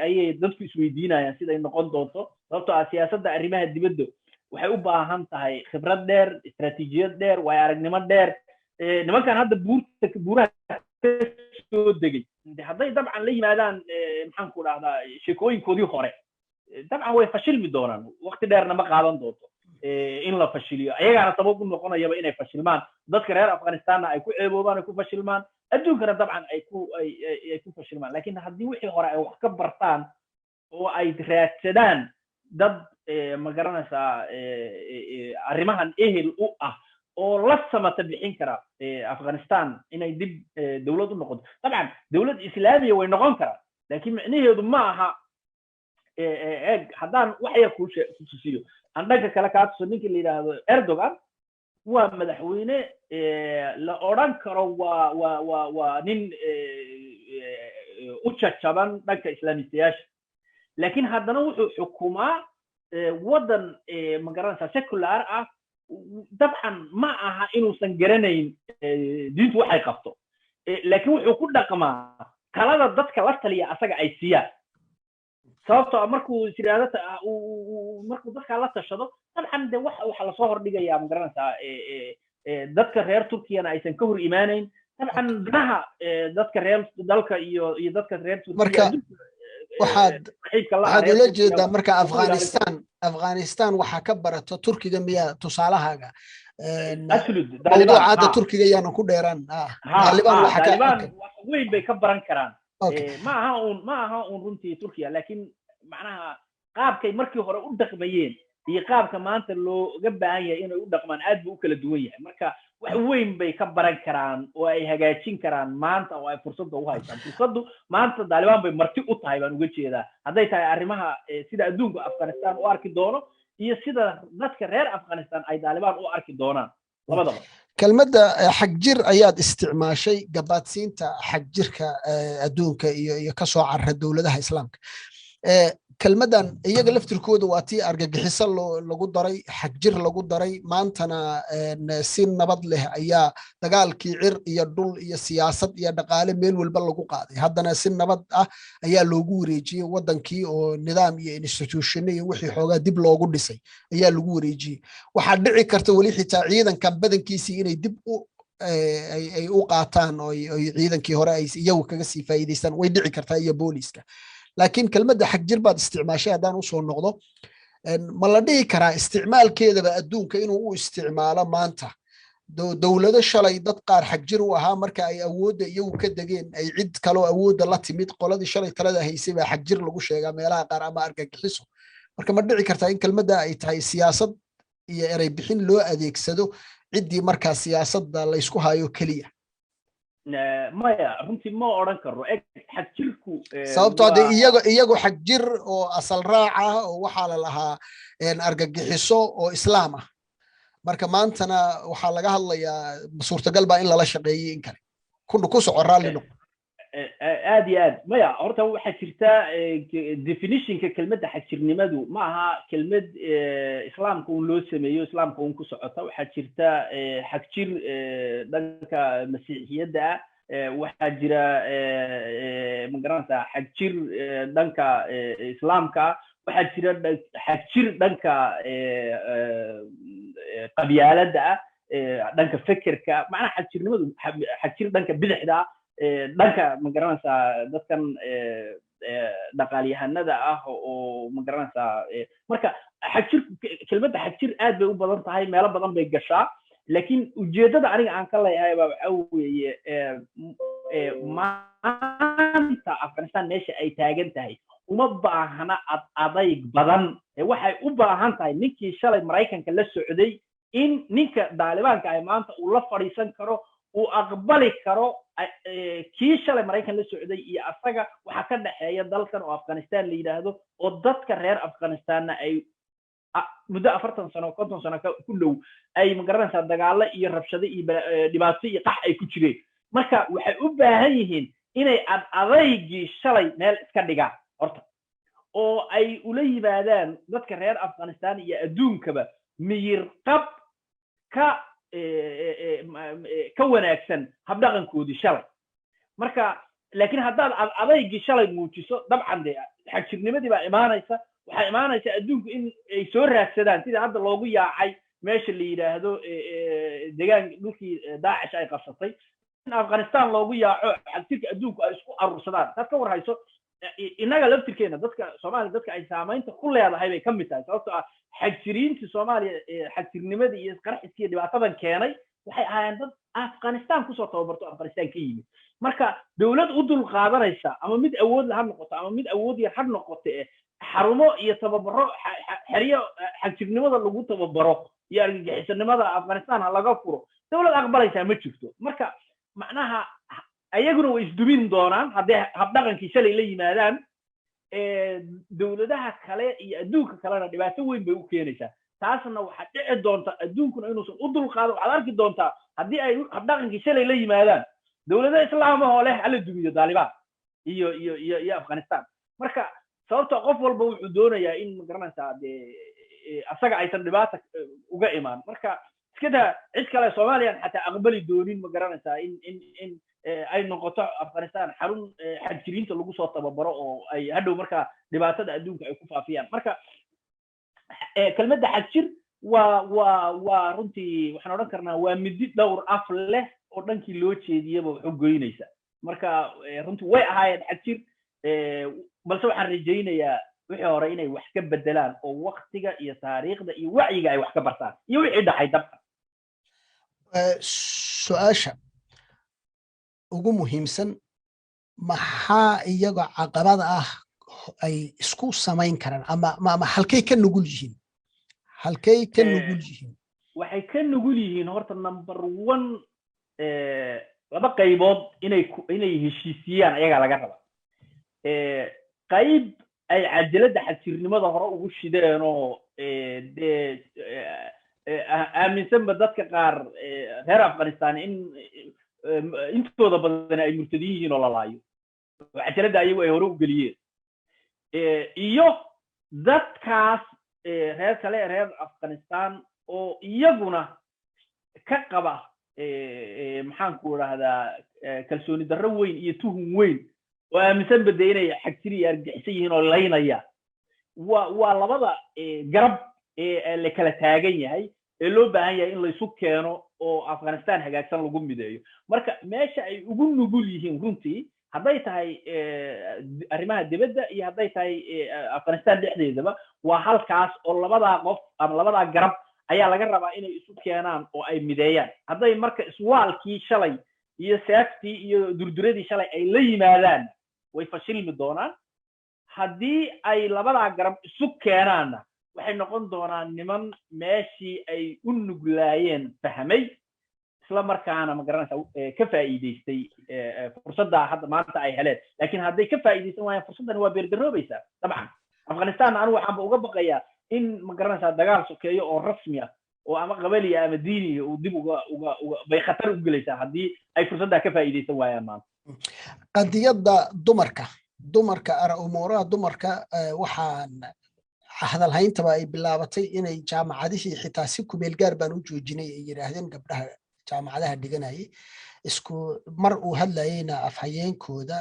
ay dadku isweydiinayaan siday noqon doonto sababtoo siyaasadda arrimaha dibadda waxay u baahan tahay khibrad dheer istaraatiijiyad dheer waayo aragnimo dheer nimankan hadda buuraha soo degay hadday dabcan la yimaadaan maxaan ku dhahdaa sheekooyinkoodii hore dabcan way fashilmi doonaan waqti dheerna ma qaadan doonto in la fashiliyo ayagaana sabab u noqonayaba inay fashilmaan dadka reer afghanistanna ay ku ceeboobaan ay ku fashilmaan adduunkana dabcan ay ku fashilmaan laakiin haddii wixii hore ay wax ka bartaan oo ay raadsadaan dad ma garanaysaa arrimahan ehel u ah oo la samata bixin kara afghanistan inay dib dawlad u noqoto dabcan dawlad islaamiya way noqon karaan laakiin micnaheedu ma aha haddaan wax yar ku tusiyo aan dhanka kale kaa tuso ninka la yidhaahdo Erdogan waa madaxweyne la odhan karo waa nin u jajaban dhanka islaamistayaasha laakiin haddana wuxuu xukumaa waddan ma garanaysaa secular ah dabcan ma aha inuusan garanayn diintu waxay qabto laakiin wuxuu ku dhaqmaa kalada dadka la taliya asaga ay siiyaan sababtoo markuu siraadada markuu dadka la tashado dabcan de waxa la soo hordhigayaa ma garanaysaa dadka reer Turkiyana aysan ka hor iimaanayn dabcan danaha dadka reer dalka iyo dadka reer Turkiya waxaad ula jeedaa marka Afghanistan waxa ka barato Turkiga miya tusaalahaaga mawduuca hadda Turkiga yaanu ku dheeraan Taliban waxa ka weyn bay ka baran karaan ma aha runtii Turkiya laakiin macnaha qaabkay markii hore u dhaqmayeen iyo qaabka maanta looga baahan yahay inay u dhaqmaan aad buu u kala duwan yahay marka wax weyn bay ka baran karaan oo ay hagaajin karaan maanta oo ay fursadda u haystaan fursaddu maanta Taliban bay marti u tahay baan uga jeedaa hadday tahay arrimaha sida adduunka Afghanistan u arki doono iyo sida dadka reer Afghanistan ay Taliban u arki doonaan labadaba kelmadda xagjir ayaad isticmaashay gabaadsiinta xagjirka adduunka iyo ka soo carra dawladaha islaamka kelmadan iyaga laftirkooda waa tii argagixiso lagu daray xagjir lagu daray maantana si nabad leh ayaa dagaalkii cir iyo dhul iyo siyaasad iyo dhaqaale meel walba lagu qaaday haddana si nabad ah ayaa loogu wareejiyey wadankii oo nidaam iyo institution iyo wixii xoogaa dib loogu dhisay ayaa lagu wareejiyey waxaa dhici karta weli xitaa ciidankan badankiisii inay dib ay u qaataan oo ciidankii hore ay iyagu kaga sii faa'iideystaan way dhici kartaa iyo booliska laakiin kelmadda xagjir baad isticmaashay haddaan u soo noqdo ma la dhihi karaa isticmaalkeedaba adduunka inuu u isticmaalo maanta dawlado shalay dad qaar xagjir u ahaa marka ay awoodda iyagu ka degeen ay cid kaloo awoodda la timid qoladii shalay talada haysay baa xagjir lagu sheegaa meelaha qaar ama argagixiso marka ma dhici kartaa in kelmadda ay tahay siyaasad iyo erey bixin loo adeegsado ciddii markaa siyaasadda la isku hayo keliya maya runtii ma odhan karo xagjirku sababtoo hadee iyagu xagjir oo asal raac ah oo waxaa la lahaa argagixiso oo islaam ah marka maantana waxaa laga hadlayaa suurtagal baa in lala shaqeeyey in kale ku soco raalli noqo aad iyo aad maya horta waxaa jirta definitionka kelmadda xagjirnimadu ma aha kelmad islaamka un loo sameeyo islaamka un ku socota waxaa jirta xagjir dhanka masiixiyadda ah waxaa jira ma garanaysaa xagjir dhanka islaamka waxaa jira xagjir dhanka qabyaaladda ah dhanka fekerka macnaha xagjirnimadu xagjir dhanka bidixda ah dhanka ma garanaysaa dadkan dhaqaalyahanada ah oo ma garanaysaa marka xagjir kelmadda xagjir aad bay u badan tahay meelo badan bay gashaa laakiin ujeeddada aniga aan ka leeyahay baa waxa weeye maanta Afghanistan meesha ay taagan tahay uma baahna adayg badan waxay u baahan tahay ninkii shalay Mareykanka la socday in ninka Talibanka ay maanta uu la fadhiisan karo uu aqbali karo kii shalay Mareykan la socday iyo asaga waxa ka dhaxeeya dalkan oo Afghanistan la yiraahdo oo dadka reer Afghanistanna ay muddo 40 sano 50 sano ku dhow ay ma garanaysaa dagaalo iyo rabshado iyo dhibaato iyo qax ay ku jireen marka waxay u baahan yihiin inay adaygii shalay meel iska dhigaan horta oo ay ula yimaadaan dadka reer Afghanistan iyo adduunkaba miyir qab ka wanaagsan habdhaqankoodii shalay marka laakiin haddaad adaygii shalay muujiso dabcan de xagjirnimadii baa imaanaysa waxaa imaanaysa adduunku in ay soo raadsadaan sida hadda loogu yaacay meesha la yidhaahdo degaan dhulkii Daacish ay qabsatay in afghanistan loogu yaaco xagtirka adduunku ay isku arursadaan dad ka warhayso inaga laftirkeena dadka Soomaaliya dadka ay saamaynta ku leedahay bay kamid tahay sababtoo ah xagjiriinta Soomaaliya xagjirnimadii iyo qarxiskii dhibaatadan keenay waxay ahaayeen dad Afghanistan ku soo tababarto Afghanistan ka yimid marka dawlad u dul qaadanaysa ama mid awood la noqoto ama mid awood yar had noqoto xarumo iyo tababaro xiriyo xagjirnimada lagu tababaro iyo argagixisanimada Afghanistan laga furo dawlad aqbalaysa ma jirto marka macnaha ayaguna way isdubin doonaan haddii habdhaqankii shalay la yimaadaan dawladaha kale iyo adduunka kalena dhibaato weyn bay u keenaysaa taasna waxa dhici doonta adduunkuna inuusan u dul qaado waxaad arki doontaa haddii ay habdhaqankii shalay la yimaadaan dawladaha islaamka oo leh hal dumiyo Taliban iyo Afghanistan marka sababta qof walba wuxuu doonayaa in magaranaysaa asaga aysan dhibaato uga imaan marka iskada cid kale Soomaaliya xataa aqbali doonin magaranaysaa in ay noqoto Afghanistan xarun xagjiriinta lagu soo tababaro oo ay hadhow marka dhibaatada adduunka ay ku faafiyaan marka kelmadda xagjir waa runtii waxaan oran karnaa waa midi dhowr af leh oo dhankii loo jeediyaba wax u goynaysa marka runtii way ahaayeen xagjir balse waxaan rajaynayaa wixii hore inay wax ka bedelaan oo waqtiga iyo taariikhda iyo wacyiga ay wax ka bartaan iyo wixii dhacay dabka su'aasha ugu muhiimsan maxaa iyaga caqabad ah ay isku samayn karaan ama halkay ka nugul yihiin waxay ka nugul yihiin horta number 1 laba qaybood inay heshiisiyaan ayaga laga raba qayb ay cajalada xajirnimada hore ugu shideen oo aaminsanba dadka qaar reer Afghanistan intooda badan ay murtadiin yihiin oo la laayo cajalada ayagu ay hore u geliyeen iyo dadkaas reer Afghanistan oo iyaguna ka qaba maxaan ku raahdaa kalsooni darro weyn iyo tuhun weyn oo aaminsan baday inay xagjiri argixisay yihiin oo laynaya waa labada garab la kala taagan yahay loo baahan yahay in la isu keeno oo Afghanistan hagaagsan lagu mideeyo marka meesha ay ugu nugul yihiin runtii hadday tahay arrimaha dibadda iyo hadday tahay Afghanistan dhexdeedaba waa halkaas oo labada qof ama labada garab ayaa laga rabaa inay isu keenaan oo ay mideeyaan hadday marka iswaalkii shalay iyo safety iyo durduradii shalay ay la yimaadaan way fashilmi doonaan haddii ay labada garab isu keenaanna waxay noqon doonaan niman meeshii ay u nuglaayeen fahmay isla markaana ma garanaysaa ka faa'iideystay fursadda hadda maanta ay heleen laakiin hadday ka faa'iideysan waayaan fursaddan waa beerdaroobaysaa dabcan Afghanistan anigu waxaan uga baqayaa in ma garanaysaa dagaal sokeeyo oo rasmi ah oo ama qabali ama diini oo dib uga bay khatar u gelaysaa haddii ay fursadda ka faa'iideysan waayaan maanta qadiyadda dumarka umuuraha dumarka waxaan hadalhayntaba ay bilaabatay inay jaamacadihii xitaa si kumeel gaar baan u joojinay ay yiraahdeen gabdhaha jaamacadaha dhiganayay isku mar uu hadlayayna afhayeenkooda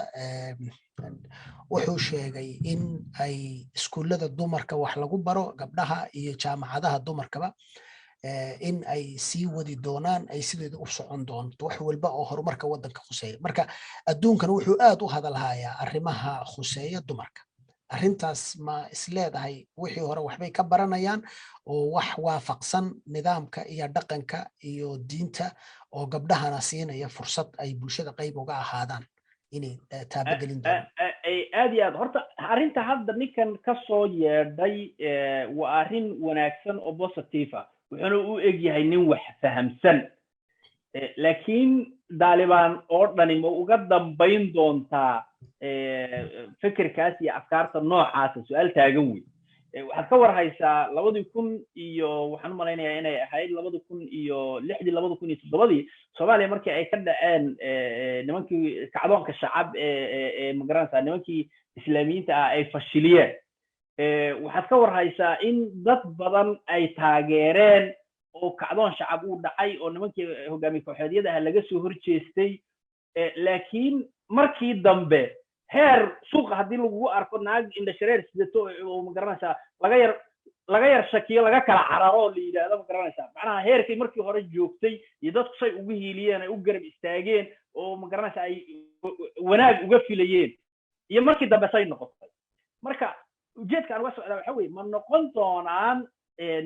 wuxuu sheegay in ay iskuullada dumarka wax lagu baro gabdhaha iyo jaamacadaha dumarkaba in ay sii wadi doonaan ay sideeda u socon doonto wax walba oo horumarka waddanka khuseeya marka adduunkan wuxuu aad u hadalhayaa arrimaha khuseeya dumarka arrintaas ma isleedahay wixii hore waxbay ka baranayaan oo wax waafaqsan nidaamka iyo dhaqanka iyo diinta oo gabdhahana siinaya fursad ay bulshada qayb uga ahaadaan inay taabagelin doonaan aad iyo aad horta arrinta hadda ninkan ka soo yeedhay waa arrin wanaagsan oo positive ah wuxuuna u eg yahay nin wax fahamsan laakiin Taliban oo dhani ma uga dambayn doontaa fikirkaas iyo afkaarta noocaas su'aal taagan weyn waxaad ka warhaysaa 2000 iyo waxaan u malaynayaa inay ahayd 2006 Soomaaliya markii ay ka dhaceen nimankii kacdoonka shacab ma garanaysaa nimankii islaamiyiinta ah ay fashiliyeen waxaad ka warhaysaa in dad badan ay taageereen oo kacdoon shacab uu dhacay oo nimankii hogaamiye kooxeedyada ah laga soo horjeestay laakiin markii dambe heer suuqa haddii lagu arko naag indha shareer sidato oo ma garanaysaa laga yar laga yar shakiyo laga kala cararo oo la yidhaahdo ma garanaysaa macnaha heerkay markii hore joogtay iyo dadku say ugu hiiliyeen ay u garab istaageen oo ma garanaysaa ay wanaag uga filayeen iyo markii dambe say noqotay marka ujeedka aan uga socdaa waxa weeye ma noqon doonaan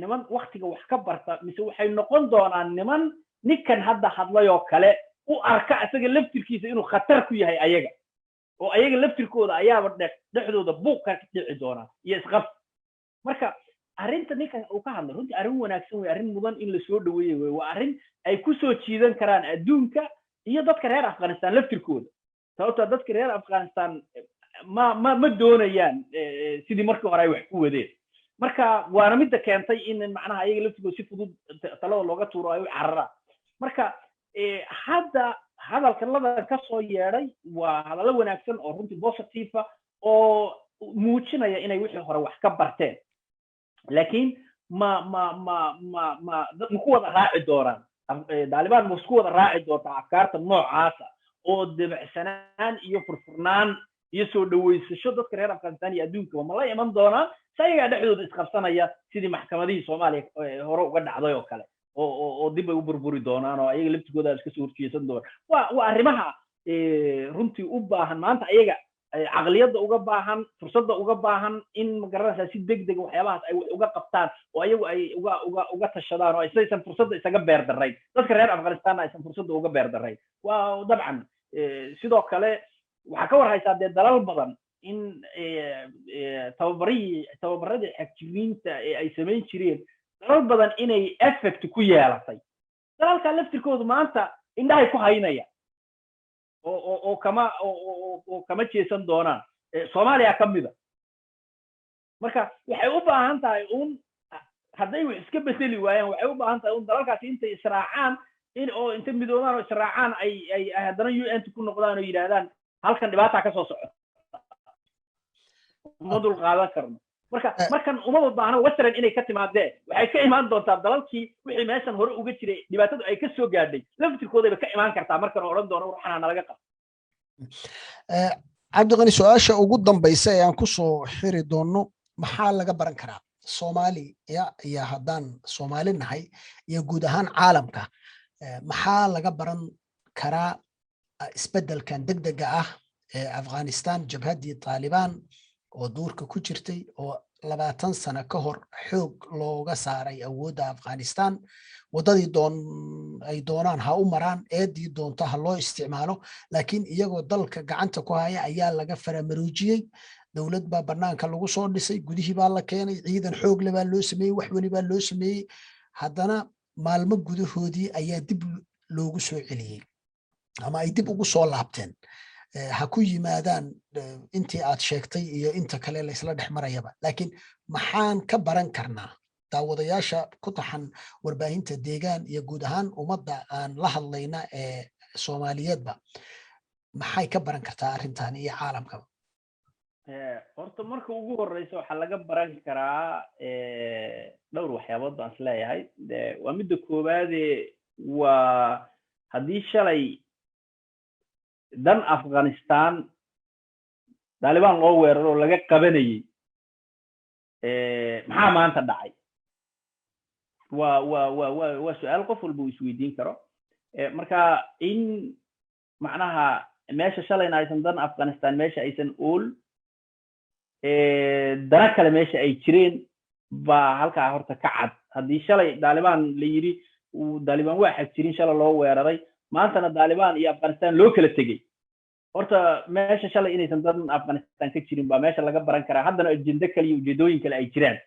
niman waktiga wax ka barta mise waxay noqon doonaan niman ninkan hadda hadlayoo kale u arka isaga laftirkiisa inuu khatar ku yahay ayaga oo ayaga laftirkooda ayaaba dhexdooda buuq ka dhici doonaa iyo isqabsi marka arrinta ninkan uu ka hadlay runtii arrin wanaagsan wey arrin mudan in la soo dhaweeyo wey waa arrin ay ku soo jiidan karaan adduunka iyo dadka reer afghanistan laftirkooda sababtoo dadka reer afghanistan ma doonayaan sidii markii hore ay wax ku wadeen marka waana midda keentay in macnaha ayaga laftirkooda si fudud talada looga tuuro ay u cararaan marka hadda hadalkan ladan ka soo yeedhay waa hadallo wanaagsan oo runtii positive oo muujinaya inay wixii hore wax ka barteen laakiin dad ma ku wada raaci doonaan daalibaan ma isku wada raaci doontaa afkaarta noocaasa oo dabacsanaan iyo furfurnaan iyo soo dhaweysasho dadka reer afghanistan iyo adduunkaba ma la iman doonaa si ayagaa dhexdooda isqabsanaya sidii maxkamadihii soomaaliya hore uga dhacday oo kale oo dib ay u burburi doonaan oo ayaga laftigooda iska soo horjeesan doonaan waa arrimaha runtii u baahan maanta ayaga caqliyadda uga baahan fursadda uga baahan in ma garanaysaa si degdeg waxyaabahaas ay uga qabtaan oo ayagu ay uga tashadaan oo aysan fursadda isaga beerdarayn dadka reer afghanistanna aysan fursadda uga beerdarayn waa dabcan sidoo kale waxaa ka war haysaa dee dalal badan in tababaradii xagjiriinta ay samayn jireen dalal badan inay effect ku yeelatay dalalka laftirkoodu maanta indhahay ku haynaya oo kama jeesan doonaan soomaaliya ka mida marka waxay u baahan tahay hadday wax iska bedeli waayaan waxay u baahan tahay dalalkaasi intay israacaan oo inta midoobaan oo israacaan ay haddana UN ku noqdaan oo yidhaahdaan halkan dhibaataa ka soo socota uma dul qaadan karno markan uma baahna western inay ka timaadeen waxay ka imaan doontaa dalalkii wixii meeshan hore uga jiray dhibaatadu ay ka soo gaadhay laftirkoodayba ka imaan kartaa markan oo odhan doono waxaana nalaga qabo cabdiqani su-aasha ugu dambaysa ee aan ku soo xiri doono maxaa laga baran karaa soomaaliya iyo haddaan soomaali nahay iyo guud ahaan caalamka maxaa laga baran karaa isbeddelkan degdega ah ee afghanistan jabhaddii taalibaan oo duurka ku jirtay oo 20 sano ka hor xoog looga saaray awoodda afghanistan waddadii ay doonaan ha u maraan eedii doonta ha loo isticmaalo laakiin iyagoo dalka gacanta ku haya ayaa laga faramaruujiyey dowlad baa bannaanka lagu soo dhisay gudihii baa la keenay ciidan xoog le baa loo sameeyey wax weli baa loo sameeyey haddana maalmo gudahoodii ayaa dib loogu soo celiyey ama ay dib ugu soo laabteen ha ku yimaadaan intii aad sheegtay iyo inta kale la isla dhex marayaba laakiin maxaan ka baran karnaa daawadayaasha ku taxan warbaahinta deegaan iyo guud ahaan ummadda aan la hadlayna ee soomaaliyeedba maxay ka baran kartaa arrintan iyo caalamkaba horta marka ugu horeysa waxaa laga baran karaa dhowr waxyaabood baan is leeyahay waa midda koowaade waa haddii shalay dan afghanistan daalibaan loo weeraro laga qabanayay maxaa maanta dhacay waa su-aal qof walba uu isweydiin karo marka in macnaha meesha shalayna aysan dan afghanistan meesha aysan ool dana kale meesha ay jireen baa halkaa horta ka cad haddii shalay daalibaan la yidhi daalibaan waa xag jirin shalay loo weeraray maantana daalibaan iyo afghanistan loo kala tegey horta meesha shalay inaysan dan afghanistan ka jirin baa meesha laga baran karaa haddana ajende kale iyo ujeedooyin kale ay jiraan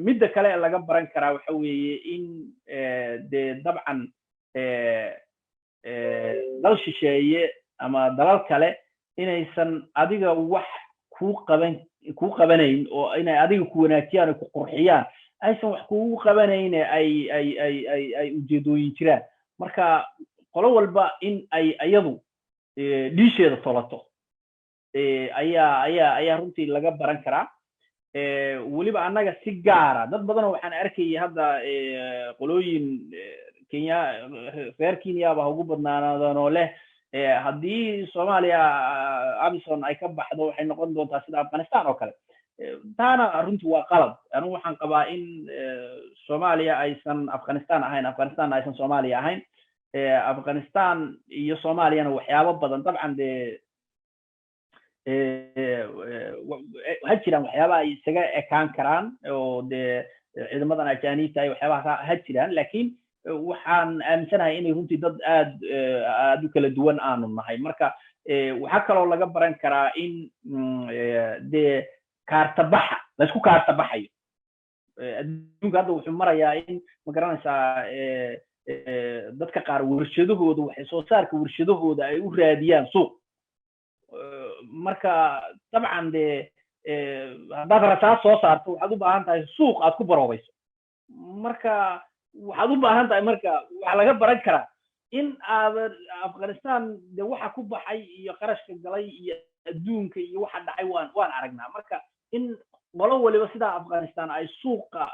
midda kale laga baran karaa waxa weeye in dee dabcan dal shisheeye ama dalal kale inaysan adiga wax kuu qabanayn oo inay adiga ku wanaajiyaan oo ku qurxiyaan aysan wax kugu qabanayn ay ujeedooyin jiraan marka qolo walba in ay iyadu dhiisheeda tolato ayaa runtii laga baran karaa weliba annaga si gaara dad badanoo waxaan arkayay hadda qolooyin reer kenya ba ugu badnaadaan oo leh haddii soomaaliya amison ay ka baxdo waxay noqon doontaa sida afghanistan oo kale taana runtii waa qalad anigu waxaan qabaa in Soomaaliya aysan Afghanistan ahayn Afghanistan aysan Soomaaliya ahayn Afghanistan iyo Soomaaliyana waxyaabo badan dabcan de waxaa jiraan waxyaaba ay isaga ekaan karaan oo de ciidamadan ajaaniibta ay waxyaabaha ha jiraan laakiin waxaan aaminsanahay inay runtii dad aad u kala duwan aanu nahay marka waxaa kaloo laga baran karaa in de kaartabaxa la isku kaartabaxayo adduunka hadda wuxuu marayaa in ma garanaysaa dadka qaar warshadahooda waxay soo saarka warshadahooda ay u raadiyaan suuq marka dabcan de haddaad rasaas soo saarto waxaad u baahan tahay suuq aad ku baroobayso marka waxaad u baahan tahay marka waxa laga baran karaa in aad Afghanistan de waxa ku baxay iyo qarashka galay iyo adduunka iyo waxa dhacay waan aragnaa marka in qolo waliba sida Afghanistan ay suuqa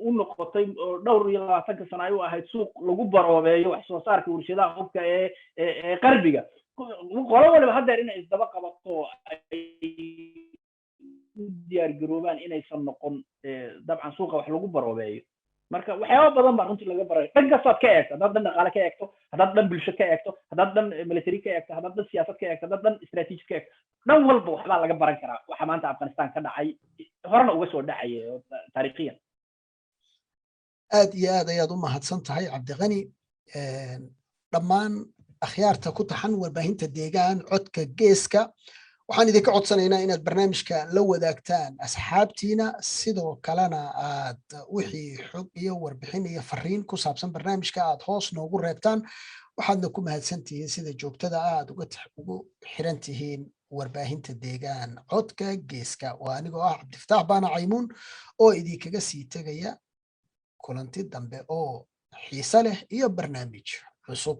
u noqotay dhowr iyo 20 sano ay u ahayd suuq lagu baroobeeyo wax soo saarka warshadaha hubka ee qarbiga qolo waliba hadda inay isdaba qabato ay diyaar garoobaan inaysan noqon dabcan suuqa wax lagu baroobeeyo marka waxyaabo badan baa runtii laga baray dhan kastaad ka eegto haddaad dhan dhaqaale ka eegto haddaad dhan bulsho ka eegto haddaad dhan military ka eegto haddaad dhan siyaasad ka eegto haddaad dhan istaraatiiji ka eegto dhan walba waxbaa laga baran karaa waxa maanta Afghanistan ka dhacay horena uga soo dhacay taariikhiyan aad iyo aad ayaad u mahadsan tahay Cabdiqani dhammaan akhyaarta ku taxan warbaahinta deegaan codka geeska waxaan idinka codsanaynaa inaad barnaamijka la wadaagtaan asxaabtiina sidoo kalena aad wixii xog iyo warbixin iyo fariin ku saabsan barnaamijka aad hoos noogu reebtaan waxaadna ku mahadsantihiin sida joogtada aad ugu xiran tihiin warbaahinta deegaan codka geeska waa anigoo Cabdifataax Baana Caymuun oo idinkaga sii tegaya kulanti dambe oo xiiso leh iyo barnaamij cusub